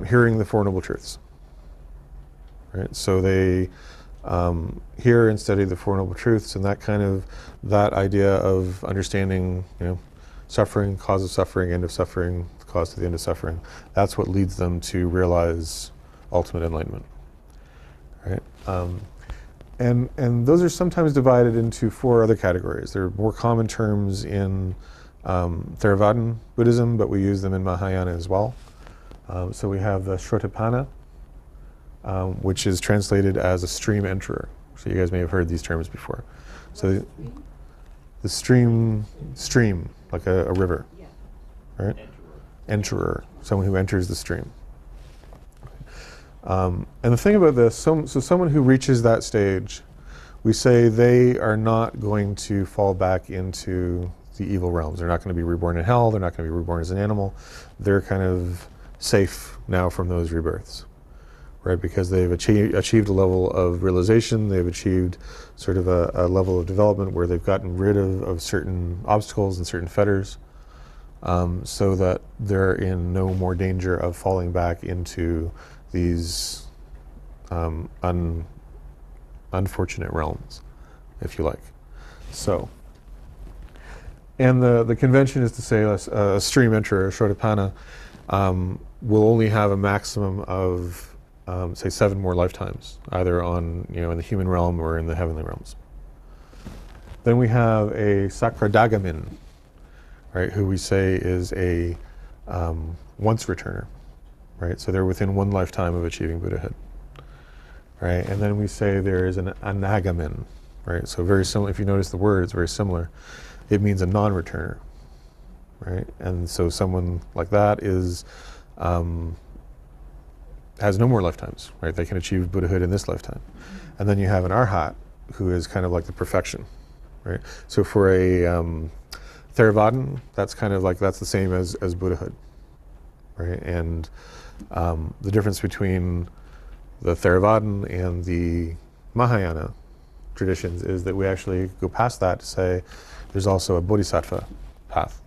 hearing the Four Noble Truths. Right? So they hear and study the Four Noble Truths, and that idea of understanding, suffering, cause of suffering, end of suffering, the cause to the end of suffering. That's what leads them to realize ultimate enlightenment. Right? And those are sometimes divided into 4 other categories. They're more common terms in Theravadan Buddhism, but we use them in Mahayana as well. So we have the Shrotapanna, which is translated as a stream enterer. So you guys may have heard these terms before. So the stream, like a river, right? Enterer, someone who enters the stream. And the thing about this, so someone who reaches that stage, we say they are not going to fall back into the evil realms. They're not going to be reborn in hell. They're not going to be reborn as an animal. They're kind of safe now from those rebirths, right? Because they've achieved a level of realization. They've achieved sort of a level of development where they've gotten rid of certain obstacles and certain fetters, so that they're in no more danger of falling back into these unfortunate realms, if you like. So, and the convention is to say a stream enterer, a Shrotapanna, will only have a maximum of, say, 7 more lifetimes, either on, in the human realm or in the heavenly realms. Then we have a Sakradagamin, right, who we say is a once returner. Right, so they're within 1 lifetime of achieving Buddhahood. Right, and then we say there is an Anagamin. Right, so very similar. If you notice the word, it's very similar. It means a non-returner. Right, and so someone like that is has no more lifetimes. Right, they can achieve Buddhahood in this lifetime. And then you have an Arhat, who is kind of like the perfection. Right, so for a Theravadan, that's kind of like that's the same as Buddhahood. Right, and the difference between the Theravadan and the Mahayana traditions is that we actually go past that to say there's also a Bodhisattva path,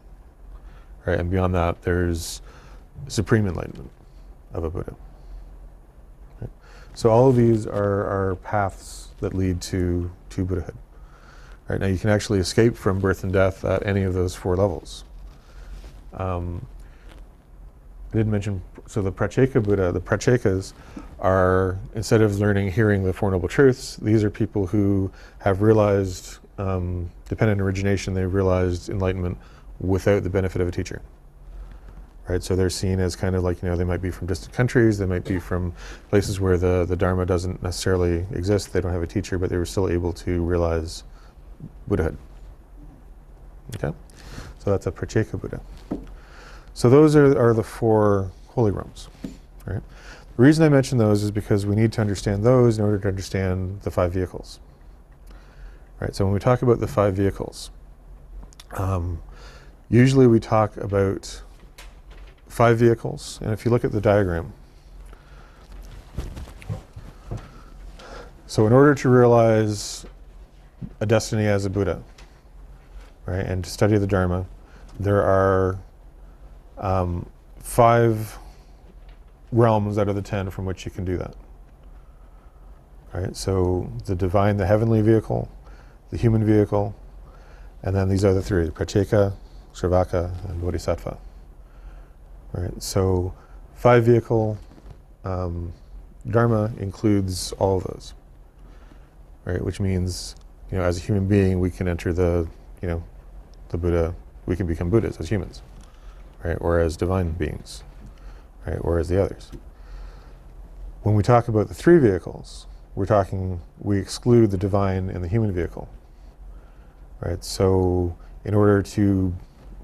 right? And beyond that, there's supreme enlightenment of a Buddha. Right? So all of these are paths that lead to Buddhahood. Right? Now you can actually escape from birth and death at any of those 4 levels. I didn't mention, so the Pratyeka Buddha, the Pratyekas are, instead of hearing the Four Noble Truths, these are people who have realized, dependent origination, they've realized enlightenment without the benefit of a teacher. Right, so they're seen as kind of like, they might be from distant countries, they might be from places where the Dharma doesn't necessarily exist, they don't have a teacher, but they were still able to realize Buddhahood. Okay? So that's a Pratyeka Buddha. So those are the four holy realms, right? The reason I mention those is because we need to understand those in order to understand the five vehicles. Right, so when we talk about the five vehicles, usually we talk about five vehicles, and if you look at the diagram, so in order to realize a destiny as a Buddha, right, and to study the Dharma, there are five realms out of the 10 from which you can do that. Right, so the divine, the heavenly vehicle, the human vehicle, and then these other three, Pratyeka, Sravaka, and Bodhisattva. Right, so five vehicle Dharma includes all of those. Right, which means, as a human being, we can enter the Buddha, we can become Buddhas as humans, right, or as divine beings, right, or as the others. When we talk about the three vehicles, we exclude the divine and the human vehicle. Right, so in order to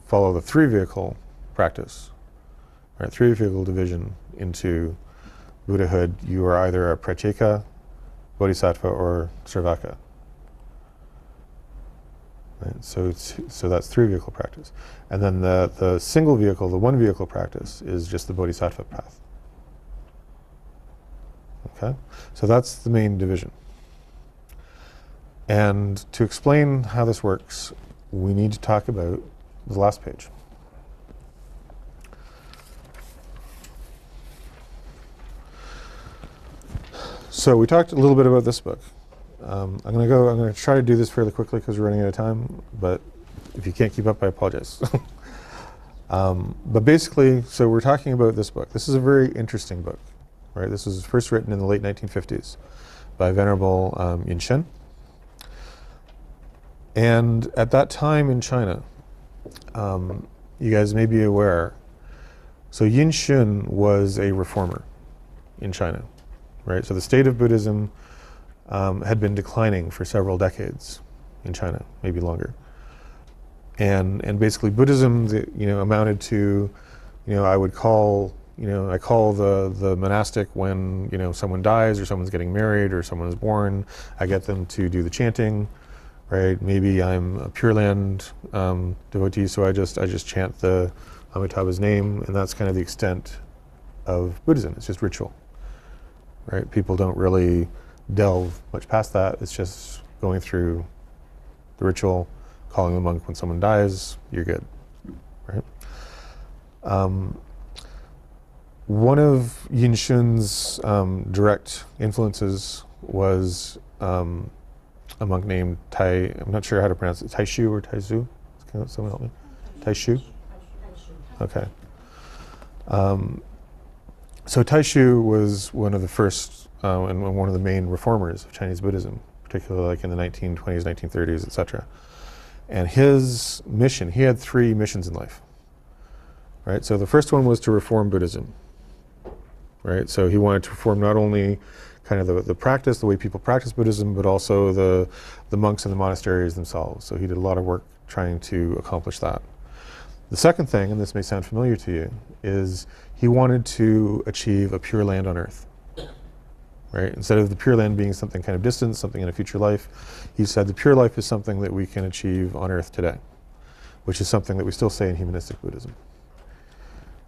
follow the three vehicle practice, right, three vehicle division into Buddhahood, you are either a Pratyeka, Bodhisattva, or Sravaka. Right, so that's three vehicle practice. And then the single vehicle, the one vehicle practice is just the Bodhisattva path. Okay, so that's the main division. And to explain how this works, we need to talk about the last page. So we talked a little bit about this book. I'm going to try to do this fairly quickly because we're running out of time, but if you can't keep up, I apologize. But basically, so we're talking about this book. This is a very interesting book, right? This was first written in the late 1950s by Venerable Yin Shen. And at that time in China, you guys may be aware, so Yin Shun was a reformer in China, right? So the state of Buddhism had been declining for several decades in China, maybe longer. And basically Buddhism, amounted to, I would call, I call the monastic when, someone dies or someone's getting married or someone is born. I get them to do the chanting. Right? Maybe I'm a Pure Land devotee, so I just chant the Amitabha's name, and that's kind of the extent of Buddhism. It's just ritual, right? People don't really delve much past that. It's just going through the ritual, calling the monk when someone dies, you're good, right? One of Yin Shun's direct influences was a monk named I'm not sure how to pronounce it, Taishu or Taizu? Can someone help me? Taishu? Okay. So Taishu was one of the first and one of the main reformers of Chinese Buddhism, particularly like in the 1920s, 1930s, etc. And his mission, he had three missions in life, right? So the first one was to reform Buddhism, right? So he wanted to reform not only kind of the practice, the way people practice Buddhism, but also the monks in the monasteries themselves. So he did a lot of work trying to accomplish that. The second thing, and this may sound familiar to you, is he wanted to achieve a pure land on earth. Right? Instead of the pure land being something kind of distant, something in a future life, he said the pure life is something that we can achieve on earth today, which is something that we still say in humanistic Buddhism.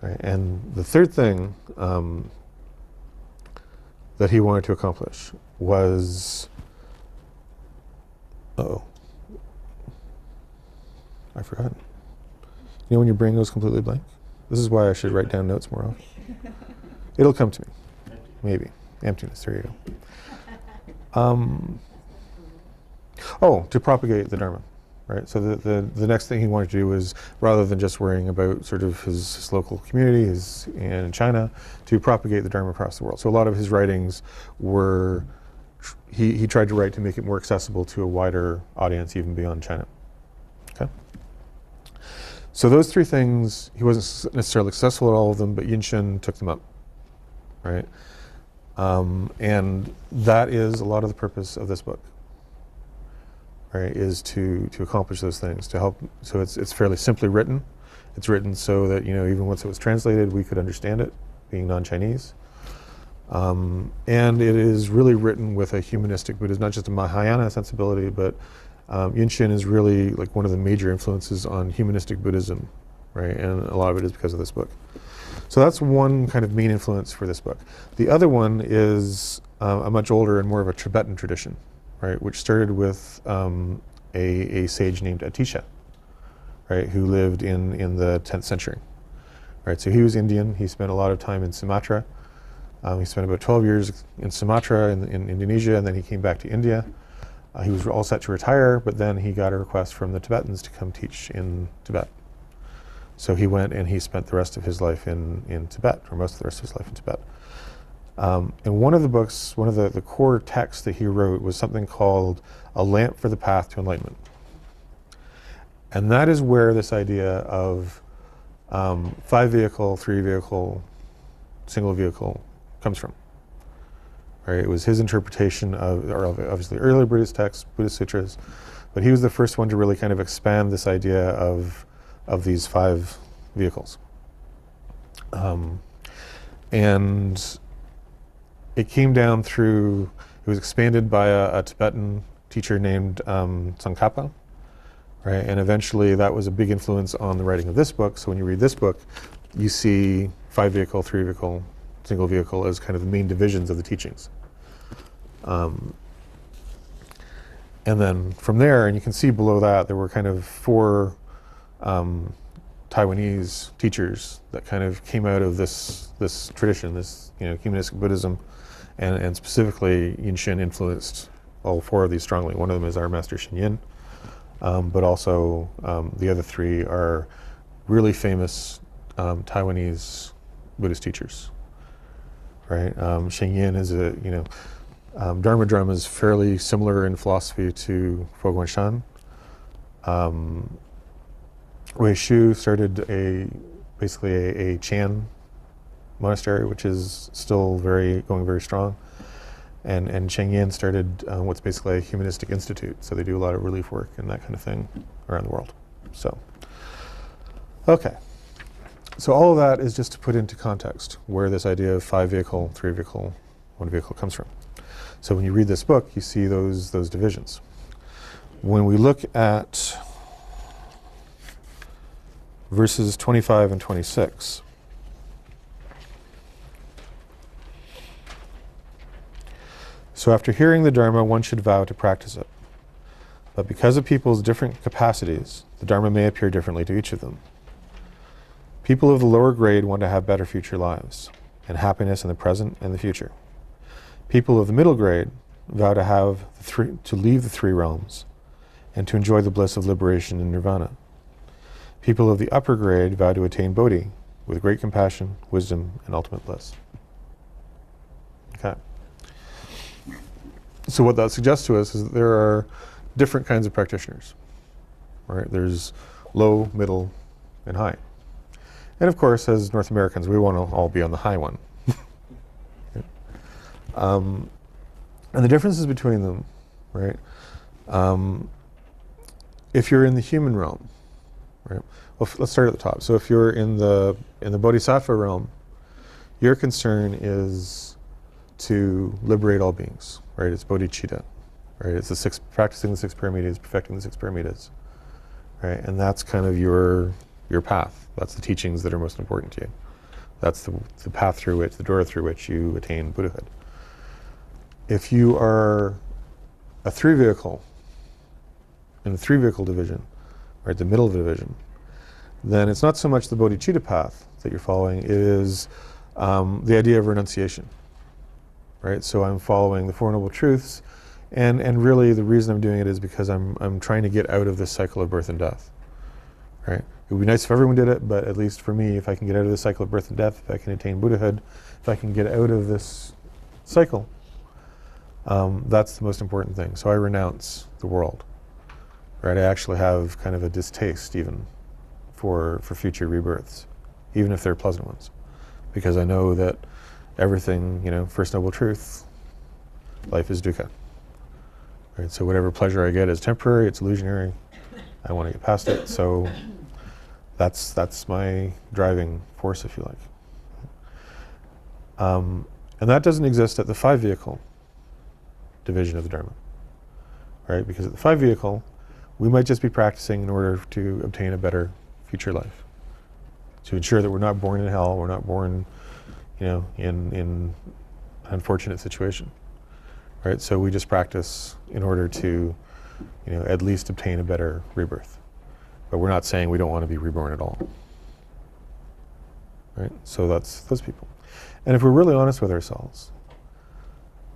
Right? And the third thing that he wanted to accomplish was, I forgot. When your brain goes completely blank? This is why I should write down notes more often. It'll come to me, maybe. Emptiness, there you go. To propagate the Dharma, right? So the next thing he wanted to do was, rather than just worrying about sort of his local community, in China, to propagate the Dharma across the world. So a lot of his writings were, he tried to write to make it more accessible to a wider audience, even beyond China. Okay. So those three things, he wasn't necessarily successful at all of them, but Yin Shun took them up, right? And that is a lot of the purpose of this book, right, is to accomplish those things, to help. So it's fairly simply written, It's written so that, even once it was translated, we could understand it, being non-Chinese. And it is really written with a humanistic Buddhism, not just a Mahayana sensibility, but Yinshin is really like one of the major influences on humanistic Buddhism, right? And a lot of it is because of this book. So that's one kind of main influence for this book. The other one is a much older and more of a Tibetan tradition, right? Which started with a sage named Atisha, right? Who lived in the 10th century, right? So he was Indian. He spent a lot of time in Sumatra. He spent about 12 years in Sumatra in Indonesia, and then he came back to India. He was all set to retire, but then he got a request from the Tibetans to come teach in Tibet. So he went and he spent the rest of his life in Tibet, or most of the rest of his life in Tibet. And one of the books, one of the core texts that he wrote was something called A Lamp for the Path to Enlightenment. And that is where this idea of 5-vehicle, 3-vehicle, single vehicle comes from. Right? It was his interpretation of obviously earlier Buddhist texts, Buddhist sutras, but he was the first one to really kind of expand this idea of these 5 vehicles. And it came down through, it was expanded by a Tibetan teacher named Tsongkhapa, right? And eventually that was a big influence on the writing of this book. So when you read this book, you see 5-vehicle, 3-vehicle, single vehicle as kind of the main divisions of the teachings. And then from there, and you can see below that, there were kind of 4 Taiwanese teachers that kind of came out of this tradition, this humanistic Buddhism, and specifically Yinshin influenced all 4 of these strongly. One of them is our master Shin Yin, but also the other 3 are really famous Taiwanese Buddhist teachers. Right, Shin Yin is Dharma is fairly similar in philosophy to Foguanshan. Wei Shu started basically a Chan monastery, which is still going very strong. And Cheng Yin started what's basically a humanistic institute. So they do a lot of relief work and that kind of thing around the world. So, okay. So all of that is just to put into context where this idea of 5-vehicle, 3-vehicle, 1-vehicle comes from. So when you read this book, you see those divisions. When we look at verses 25 and 26, so after hearing the Dharma, one should vow to practice it. But because of people's different capacities, the Dharma may appear differently to each of them. People of the lower grade want to have better future lives and happiness in the present and the future. People of the middle grade vow to leave the 3 realms and to enjoy the bliss of liberation and nirvana. People of the upper grade vow to attain Bodhi with great compassion, wisdom, and ultimate bliss. Okay. So what that suggests to us is that there are different kinds of practitioners. Right? There's low, middle, and high. And of course, as North Americans, we want to all be on the high one. And the differences between them, right? If you're in the human realm, right? Well, let's start at the top. So if you're in the Bodhisattva realm, your concern is to liberate all beings, right? It's bodhicitta, right? It's practicing the 6 paramitas, perfecting the 6 paramitas, right? And that's kind of your path. That's the teachings that are most important to you. That's the path through which, the door through which you attain Buddhahood. If you are a 3-vehicle, in the 3-vehicle division, right, the middle of the division, then it's not so much the bodhicitta path that you're following, it is the idea of renunciation, right? So I'm following the 4 Noble Truths, and really the reason I'm doing it is because I'm trying to get out of this cycle of birth and death, right? It would be nice if everyone did it, but at least for me, if I can get out of this cycle of birth and death, if I can attain Buddhahood, if I can get out of this cycle, that's the most important thing. So I renounce the world, right? I actually have kind of a distaste even for future rebirths, even if they're pleasant ones, because I know that everything, First Noble Truth, life is dukkha, right? So whatever pleasure I get is temporary, it's illusionary. I want to get past it. So That's my driving force, if you like. And that doesn't exist at the 5-vehicle division of the Dharma, right? Because at the 5-vehicle, we might just be practicing in order to obtain a better future life, to ensure that we're not born in hell, we're not born, in an unfortunate situation, right? So we just practice in order to, at least obtain a better rebirth. But we're not saying we don't want to be reborn at all, right? So that's those people. And if we're really honest with ourselves,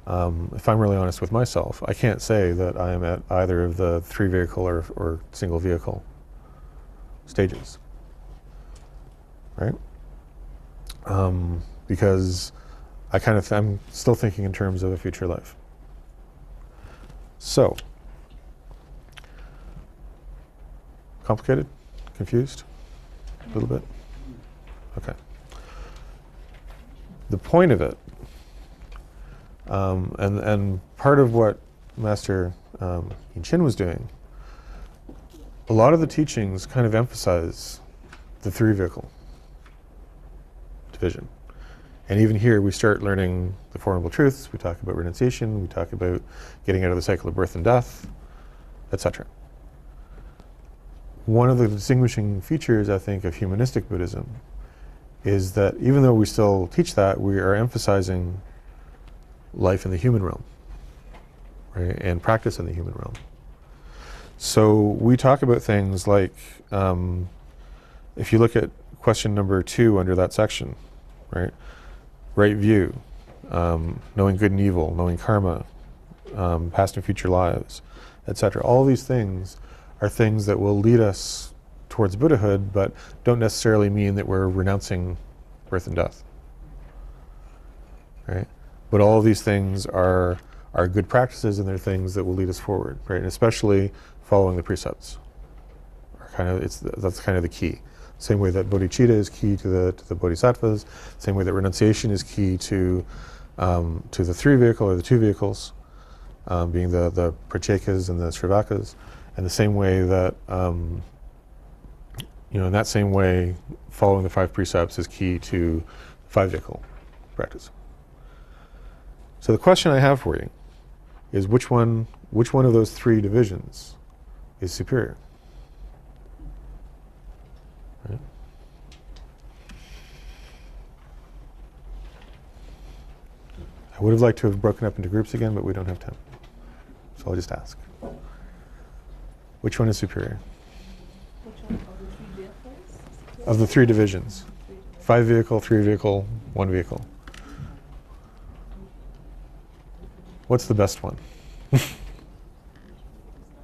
if I'm really honest with myself, I can't say that I am at either of the 3-vehicle or single vehicle stages, right? Because I'm still thinking in terms of a future life. So, complicated? Confused? A little bit? Okay. The point of it, and part of what Master Yin Chin was doing, a lot of the teachings kind of emphasize the 3-vehicle division. And even here we start learning the Four Noble Truths, we talk about renunciation, we talk about getting out of the cycle of birth and death, etc. One of the distinguishing features, I think, of humanistic Buddhism is that even though we still teach that, we are emphasizing life in the human realm, right, and practice in the human realm. So we talk about things like, if you look at question number 2 under that section, right, right view, knowing good and evil, knowing karma, past and future lives, etc. All these things are things that will lead us towards Buddhahood, but don't necessarily mean that we're renouncing birth and death, right? But all of these things are good practices, and they're things that will lead us forward, right? And especially following the precepts. That's kind of the key. Same way that bodhicitta is key to the bodhisattvas. Same way that renunciation is key to the 3-vehicle or the 2 vehicles, being the prachekas and the sravakas. And the same way that, in that same way, following the 5 precepts is key to 5-vehicle practice. So the question I have for you is which one of those 3 divisions is superior? Right? I would have liked to have broken up into groups again, but we don't have time. So I'll just ask. Which one is superior? Which one of the 3 vehicles? Of the 3 divisions. 5-vehicle, 3-vehicle, 1-vehicle. What's the best one?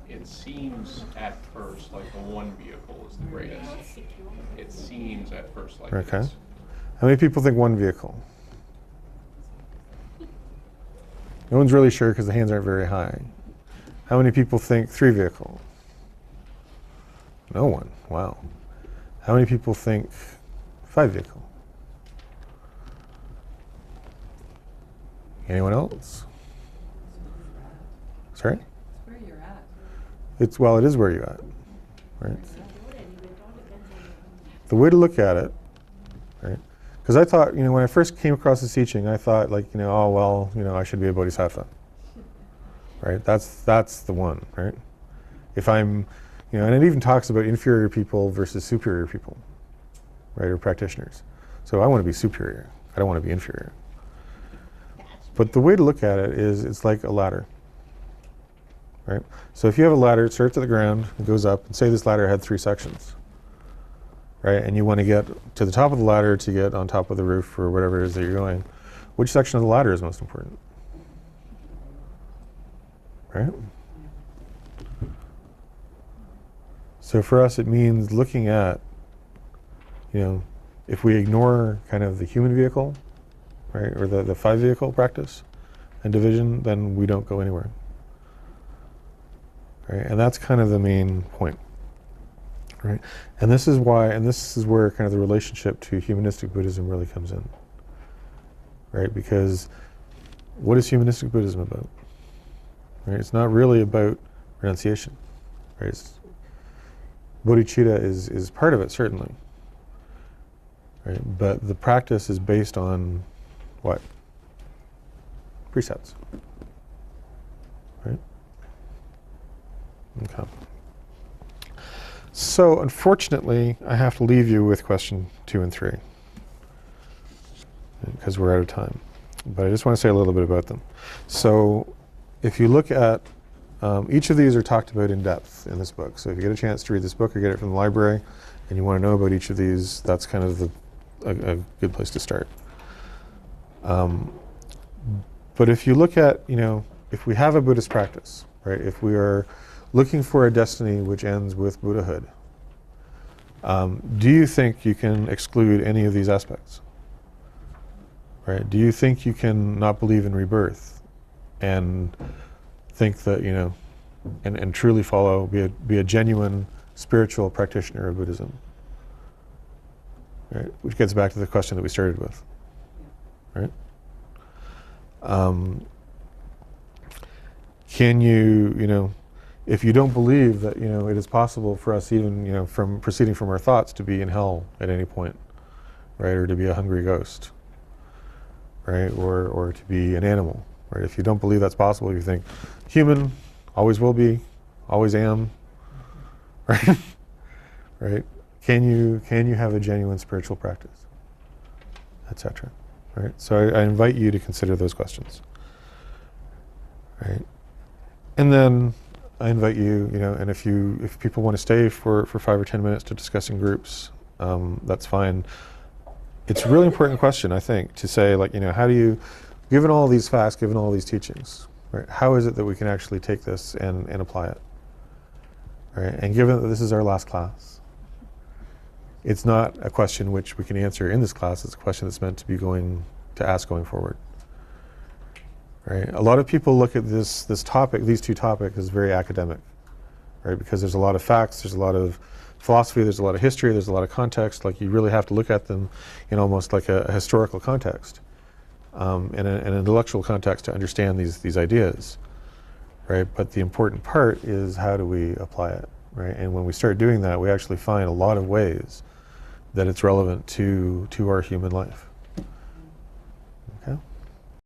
It seems at first like the 1-vehicle is the greatest. It seems at first like it Okay. is. How many people think 1-vehicle? No one's really sure because the hands aren't very high. How many people think 3-vehicle? No one. Wow. How many people think 5-vehicle? Anyone else? Sorry? It's where you're at. It is where you're at, right? The way to look at it, right? Because I thought, when I first came across this teaching, I thought I should be a bodhisattva, right? That's the one, right? If I'm, and it even talks about inferior people versus superior people, right, or practitioners. So I want to be superior. I don't want to be inferior. But the way to look at it is it's like a ladder, right? So if you have a ladder, it starts at the ground, it goes up, and say this ladder had 3 sections, right? And you want to get to the top of the ladder to get on top of the roof or whatever it is that you're going. Which section of the ladder is most important? Right? So for us, it means looking at, if we ignore kind of the human vehicle, right, or the 5-vehicle practice and division, then we don't go anywhere. Right? And that's kind of the main point. Right? And this is where kind of the relationship to humanistic Buddhism really comes in. Right? Because what is humanistic Buddhism about? Right? It's not really about renunciation. Right? bodhicitta is part of it, certainly. Right? But the practice is based on what? Precepts. Right? Okay. So, unfortunately, I have to leave you with question 2 and 3 because we're out of time. But I just want to say a little bit about them. So, if you look at each of these are talked about in depth in this book. So if you get a chance to read this book or get it from the library and you want to know about each of these, that's kind of a good place to start. But if you look at, if we have a Buddhist practice, right, if we are looking for a destiny which ends with Buddhahood, do you think you can exclude any of these aspects? Right? Do you think you can not believe in rebirth and think that, and truly follow, be a genuine spiritual practitioner of Buddhism? Right? Which gets back to the question that we started with. Right? Can you, if you don't believe that, it is possible for us even, from proceeding from our thoughts to be in hell at any point, right? Or to be a hungry ghost, right? Or to be an animal, right? If you don't believe that's possible, you think, human, always will be, always am, right? Right? Can you have a genuine spiritual practice, etc. Right? So I invite you to consider those questions, right? And then I invite you, and if people want to stay for 5 or 10 minutes to discuss in groups, that's fine. It's a really important question, I think, to say, how do you, given all these facts, given all these teachings, right, how is it that we can actually take this and apply it? Right? And given that this is our last class, it's not a question which we can answer in this class, it's a question that's meant to be ask going forward. Right? A lot of people look at this topic, these two topics, as very academic, right? Because there's a lot of facts, there's a lot of philosophy, there's a lot of history, there's a lot of context. You really have to look at them in almost like a historical context, and an intellectual context to understand these ideas, right? But the important part is, how do we apply it, right? And when we start doing that, we actually find a lot of ways that it's relevant to our human life.